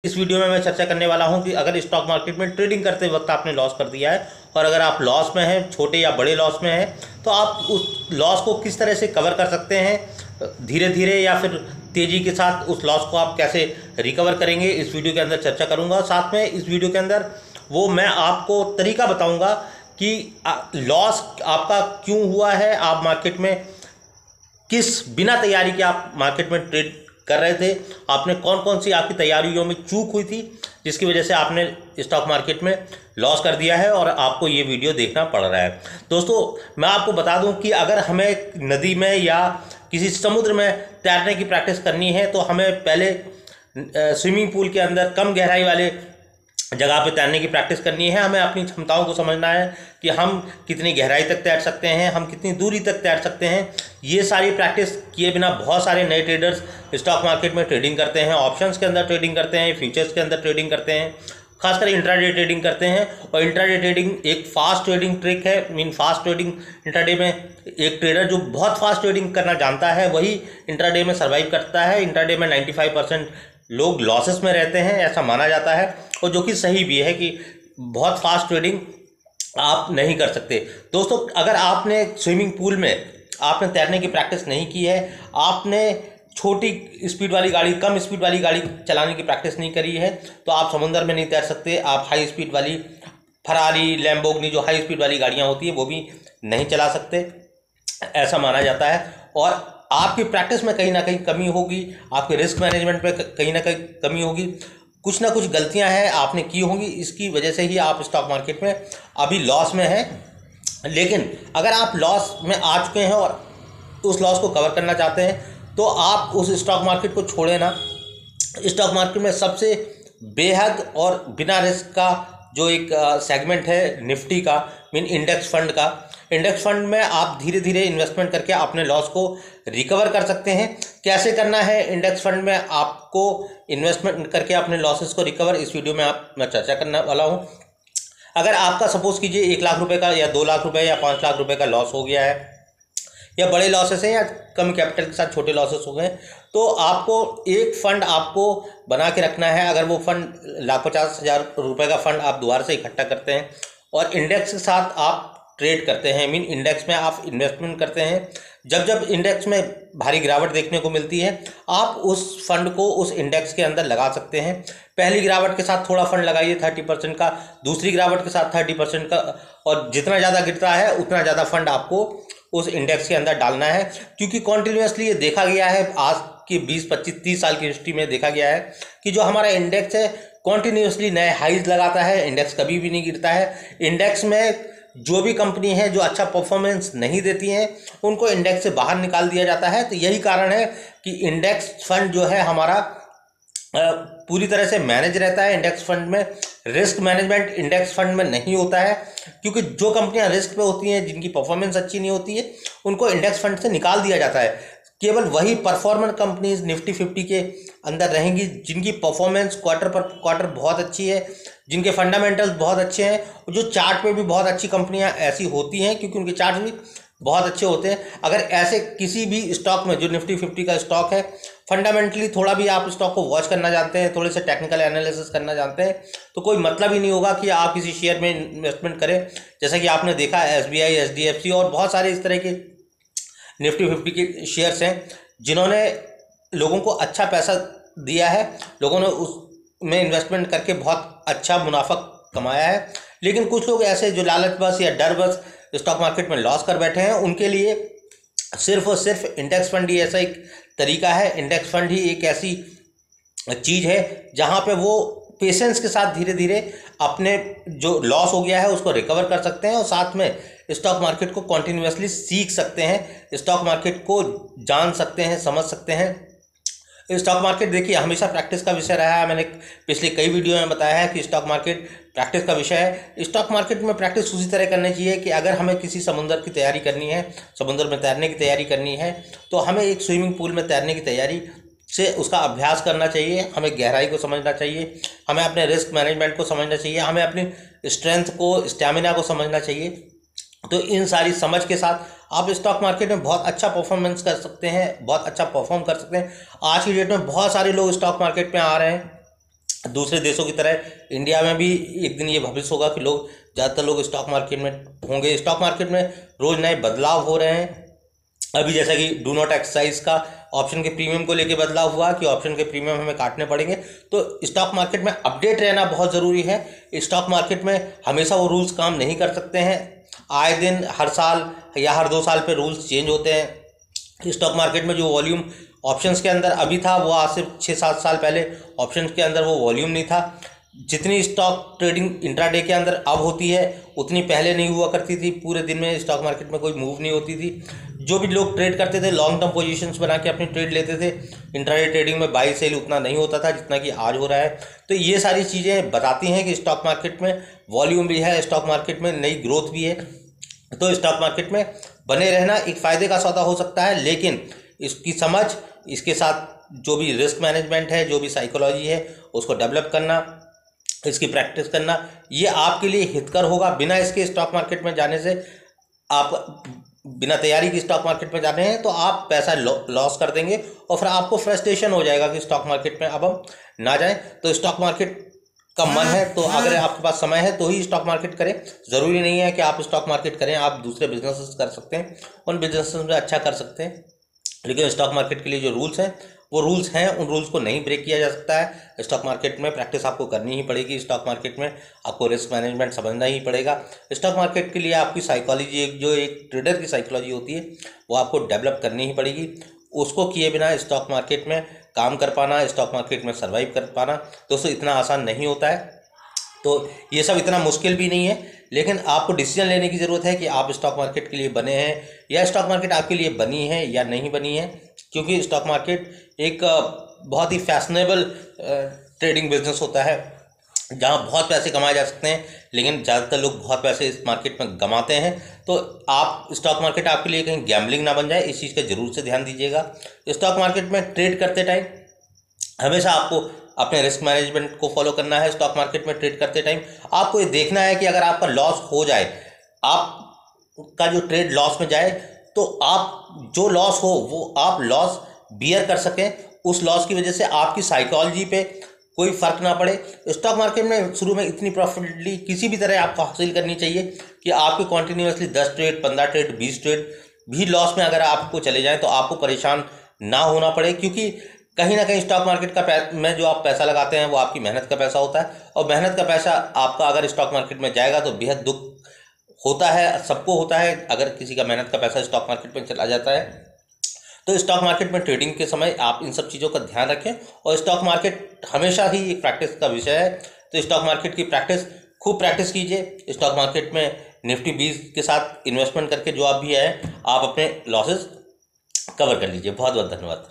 इस वीडियो में मैं चर्चा करने वाला हूं कि अगर स्टॉक मार्केट में ट्रेडिंग करते वक्त आपने लॉस कर दिया है और अगर आप लॉस में हैं, छोटे या बड़े लॉस में हैं, तो आप उस लॉस को किस तरह से कवर कर सकते हैं, धीरे धीरे या फिर तेज़ी के साथ उस लॉस को आप कैसे रिकवर करेंगे, इस वीडियो के अंदर चर्चा करूंगा। साथ में इस वीडियो के अंदर मैं आपको तरीका बताऊंगा कि लॉस आपका क्यों हुआ है, आप मार्केट में किस बिना तैयारी के आप मार्केट में ट्रेड कर रहे थे, आपने कौन कौन सी आपकी तैयारियों में चूक हुई थी जिसकी वजह से आपने स्टॉक मार्केट में लॉस कर दिया है और आपको ये वीडियो देखना पड़ रहा है। दोस्तों, मैं आपको बता दूं कि अगर हमें नदी में या किसी समुद्र में तैरने की प्रैक्टिस करनी है तो हमें पहले स्विमिंग पूल के अंदर कम गहराई वाले जगह पे तैरने की प्रैक्टिस करनी है। हमें अपनी क्षमताओं को समझना है कि हम कितनी गहराई तक तैर सकते हैं, हम कितनी दूरी तक तैर सकते हैं। ये सारी प्रैक्टिस किए बिना बहुत सारे नए ट्रेडर्स स्टॉक मार्केट में ट्रेडिंग करते हैं, ऑप्शंस के अंदर ट्रेडिंग करते हैं, फ्यूचर्स के अंदर ट्रेडिंग करते हैं, खासकर इंट्राडे ट्रेडिंग करते हैं। और इंट्राडे ट्रेडिंग एक फास्ट ट्रेडिंग ट्रिक है। फास्ट ट्रेडिंग इंट्राडे में एक ट्रेडर जो बहुत फास्ट ट्रेडिंग करना जानता है वही इंट्राडे में सर्वाइव करता है। इंट्राडे में 95% लोग लॉसेस में रहते हैं, ऐसा माना जाता है, और जो कि सही भी है कि बहुत फास्ट ट्रेडिंग आप नहीं कर सकते। दोस्तों, अगर आपने स्विमिंग पूल में आपने तैरने की प्रैक्टिस नहीं की है, आपने छोटी स्पीड वाली गाड़ी, कम स्पीड वाली गाड़ी चलाने की प्रैक्टिस नहीं करी है, तो आप समुद्र में नहीं तैर सकते। आप हाई स्पीड वाली फरारी, लैम्बोर्गिनी जो हाई स्पीड वाली गाड़ियाँ होती है वो भी नहीं चला सकते, ऐसा माना जाता है। और आपकी प्रैक्टिस में कहीं ना कहीं कमी होगी, आपके रिस्क मैनेजमेंट में कहीं ना कहीं कमी होगी, कुछ ना कुछ गलतियां हैं आपने की होंगी, इसकी वजह से ही आप स्टॉक मार्केट में अभी लॉस में हैं। लेकिन अगर आप लॉस में आ चुके हैं और उस लॉस को कवर करना चाहते हैं तो आप उस स्टॉक मार्केट को छोड़ें ना। स्टॉक मार्केट में सबसे बेहद और बिना रिस्क का जो एक सेगमेंट है निफ्टी का, इंडेक्स फंड का। इंडेक्स फंड में आप धीरे धीरे इन्वेस्टमेंट करके अपने लॉस को रिकवर कर सकते हैं। कैसे करना है इंडेक्स फंड में आपको इन्वेस्टमेंट करके अपने लॉसेस को रिकवर, इस वीडियो में मैं चर्चा करने वाला हूं। अगर आपका सपोज कीजिए 1 लाख रुपए का या 2 लाख रुपए या 5 लाख रुपए का लॉस हो गया है, या बड़े लॉसेस हैं या कम कैपिटल के साथ छोटे लॉसेस हो गए, तो आपको एक फंड आपको बना के रखना है। अगर वो फंड 1,50,000 रुपये का फंड आप दोबारा से इकट्ठा करते हैं और इंडेक्स के साथ आप ट्रेड करते हैं, इंडेक्स में आप इन्वेस्टमेंट करते हैं, जब जब इंडेक्स में भारी गिरावट देखने को मिलती है आप उस फंड को उस इंडेक्स के अंदर लगा सकते हैं। पहली गिरावट के साथ थोड़ा फंड लगाइए 30% का, दूसरी गिरावट के साथ 30% का, और जितना ज़्यादा गिरता है उतना ज़्यादा फंड आपको उस इंडेक्स के अंदर डालना है। क्योंकि कॉन्टिन्यूसली ये देखा गया है, आज की 20, 25, 30 साल की हिस्ट्री में देखा गया है कि जो हमारा इंडेक्स है कॉन्टिन्यूसली नए हाइज लगाता है, इंडेक्स कभी भी नहीं गिरता है। इंडेक्स में जो भी कंपनी है जो अच्छा परफॉर्मेंस नहीं देती हैं उनको इंडेक्स से बाहर निकाल दिया जाता है। तो यही कारण है कि इंडेक्स फंड जो है हमारा पूरी तरह से मैनेज रहता है। इंडेक्स फंड में रिस्क मैनेजमेंट इंडेक्स फंड में नहीं होता है, क्योंकि जो कंपनियां रिस्क पे होती हैं, जिनकी परफॉर्मेंस अच्छी नहीं होती है, उनको इंडेक्स फंड से निकाल दिया जाता है। केवल वही परफॉर्मर कंपनीज निफ्टी 50 के अंदर रहेंगी जिनकी परफॉर्मेंस क्वार्टर पर क्वार्टर बहुत अच्छी है, जिनके फंडामेंटल्स बहुत अच्छे हैं, और जो चार्ट पे भी बहुत अच्छी कंपनियां ऐसी होती हैं क्योंकि उनके चार्ट भी बहुत अच्छे होते हैं। अगर ऐसे किसी भी स्टॉक में, जो निफ्टी 50 का स्टॉक है, फंडामेंटली थोड़ा भी आप स्टॉक को वॉच करना जानते हैं, थोड़े से टेक्निकल एनालिसिस करना जानते हैं, तो कोई मतलब ही नहीं होगा कि आप किसी शेयर में इन्वेस्टमेंट करें। जैसा कि आपने देखा SBI, HDFC और बहुत सारे इस तरह के निफ्टी 50 के शेयर्स हैं जिन्होंने लोगों को अच्छा पैसा दिया है, लोगों ने उसमें इन्वेस्टमेंट करके बहुत अच्छा मुनाफा कमाया है। लेकिन कुछ लोग ऐसे जो लालचवश या डरवश स्टॉक मार्केट में लॉस कर बैठे हैं, उनके लिए सिर्फ और सिर्फ इंडेक्स फंड ही ऐसा एक तरीका है। इंडेक्स फंड ही एक ऐसी चीज़ है जहां पे वो पेशेंस के साथ धीरे धीरे अपने जो लॉस हो गया है उसको रिकवर कर सकते हैं और साथ में स्टॉक मार्केट को कॉन्टिन्यूसली सीख सकते हैं, स्टॉक मार्केट को जान सकते हैं, समझ सकते हैं। स्टॉक मार्केट देखिए हमेशा प्रैक्टिस का विषय रहा है। मैंने पिछले कई वीडियो में बताया है कि स्टॉक मार्केट प्रैक्टिस का विषय है। स्टॉक मार्केट में प्रैक्टिस उसी तरह करनी चाहिए कि अगर हमें किसी समुद्र की तैयारी करनी है, समुद्र में तैरने की तैयारी करनी है, तो हमें एक स्विमिंग पूल में तैरने की तैयारी से उसका अभ्यास करना चाहिए। हमें गहराई को समझना चाहिए, हमें अपने रिस्क मैनेजमेंट को समझना चाहिए, हमें अपनी स्ट्रेंथ को, स्टैमिना को समझना चाहिए। तो इन सारी समझ के साथ आप स्टॉक मार्केट में बहुत अच्छा परफॉर्मेंस कर सकते हैं, बहुत अच्छा परफॉर्म कर सकते हैं। आज की डेट में बहुत सारे लोग स्टॉक मार्केट में आ रहे हैं दूसरे देशों की तरह इंडिया में भी एक दिन ये भविष्य होगा कि ज़्यादातर लोग स्टॉक मार्केट में होंगे। स्टॉक मार्केट में रोज़ नए बदलाव हो रहे हैं। अभी जैसा कि डू नॉट एक्सरसाइज का ऑप्शन के प्रीमियम को लेकर बदलाव हुआ कि ऑप्शन के प्रीमियम हमें काटने पड़ेंगे। तो स्टॉक मार्केट में अपडेट रहना बहुत ज़रूरी है। स्टॉक मार्केट में हमेशा वो रूल्स काम नहीं कर सकते हैं। आए दिन हर साल या हर 2 साल पे रूल्स चेंज होते हैं। स्टॉक मार्केट में जो वॉल्यूम ऑप्शंस के अंदर अभी था वो आज से 6-7 साल पहले ऑप्शंस के अंदर वो वॉल्यूम नहीं था। जितनी स्टॉक ट्रेडिंग इंट्राडे के अंदर अब होती है उतनी पहले नहीं हुआ करती थी। पूरे दिन में स्टॉक मार्केट में कोई मूव नहीं होती थी। जो भी लोग ट्रेड करते थे लॉन्ग टर्म पोजीशंस बना के अपनी ट्रेड लेते थे। इंट्राडे ट्रेडिंग में बाई सेल उतना नहीं होता था जितना कि आज हो रहा है। तो ये सारी चीज़ें बताती हैं कि स्टॉक मार्केट में वॉल्यूम भी है, स्टॉक मार्केट में नई ग्रोथ भी है। तो स्टॉक मार्केट में बने रहना एक फ़ायदे का सौदा हो सकता है, लेकिन इसकी समझ, इसके साथ जो भी रिस्क मैनेजमेंट है, जो भी साइकोलॉजी है, उसको डेवलप करना, इसकी प्रैक्टिस करना, ये आपके लिए हितकर होगा। बिना इसके स्टॉक मार्केट में जाने से, आप बिना तैयारी की स्टॉक मार्केट में जाने हैं तो आप पैसा लॉस कर देंगे और फिर आपको फ्रस्ट्रेशन हो जाएगा कि स्टॉक मार्केट में अब हम ना जाएं। तो स्टॉक मार्केट का मन है तो अगर आपके पास समय है तो ही स्टॉक मार्केट करें। ज़रूरी नहीं है कि आप स्टॉक मार्केट करें, आप दूसरे बिजनेसेस कर सकते हैं, उन बिजनेसेस में अच्छा कर सकते हैं। लेकिन स्टॉक मार्केट के लिए जो रूल्स हैं वो रूल्स हैं, उन रूल्स को नहीं ब्रेक किया जा सकता है। स्टॉक मार्केट में प्रैक्टिस आपको करनी ही पड़ेगी। स्टॉक मार्केट में आपको रिस्क मैनेजमेंट समझना ही पड़ेगा। स्टॉक मार्केट के लिए आपकी साइकोलॉजी, एक ट्रेडर की साइकोलॉजी होती है, वो आपको डेवलप करनी ही पड़ेगी। उसको किए बिना स्टॉक मार्केट में काम कर पाना, स्टॉक मार्केट में सर्वाइव कर पाना दोस्तों इतना आसान नहीं होता है। तो ये सब इतना मुश्किल भी नहीं है, लेकिन आपको डिसीजन लेने की ज़रूरत है कि आप स्टॉक मार्केट के लिए बने हैं या स्टॉक मार्केट आपके लिए बनी है या नहीं बनी है। क्योंकि स्टॉक मार्केट एक बहुत ही फैशनेबल ट्रेडिंग बिजनेस होता है जहाँ बहुत पैसे कमाए जा सकते हैं, लेकिन ज़्यादातर लोग बहुत पैसे इस मार्केट में गंवाते हैं। तो आप स्टॉक मार्केट आपके लिए कहीं गैम्बलिंग ना बन जाए, इस चीज़ का ज़रूर से ध्यान दीजिएगा। स्टॉक मार्केट में ट्रेड करते टाइम हमेशा आपको अपने रिस्क मैनेजमेंट को फॉलो करना है। स्टॉक मार्केट में ट्रेड करते टाइम आपको ये देखना है कि अगर आपका लॉस हो जाए, आपका जो ट्रेड लॉस में जाए, तो आप जो लॉस हो वो आप लॉस बियर कर सकें। उस लॉस की वजह से आपकी साइकोलॉजी पे कोई फ़र्क ना पड़े। स्टॉक मार्केट में शुरू में इतनी प्रॉफिटेबिलिटी किसी भी तरह आपको हासिल करनी चाहिए कि आपके कॉन्टीन्यूसली 10 ट्रेड, 15 ट्रेड, 20 ट्रेड भी लॉस में अगर आपको चले जाएँ तो आपको परेशान ना होना पड़े। क्योंकि कहीं ना कहीं स्टॉक मार्केट का में जो आप पैसा लगाते हैं वो आपकी मेहनत का पैसा होता है, और मेहनत का पैसा आपका अगर स्टॉक मार्केट में जाएगा तो बेहद दुख होता है, सबको होता है अगर किसी का मेहनत का पैसा स्टॉक मार्केट में चला जाता है। तो स्टॉक मार्केट में ट्रेडिंग के समय आप इन सब चीज़ों का ध्यान रखें, और स्टॉक मार्केट हमेशा ही एक प्रैक्टिस का विषय है। तो स्टॉक मार्केट की खूब प्रैक्टिस कीजिए। स्टॉक मार्केट में निफ्टी 20 के साथ इन्वेस्टमेंट करके जो आप भी है आप अपने लॉसेस कवर कर लीजिए। बहुत बहुत धन्यवाद।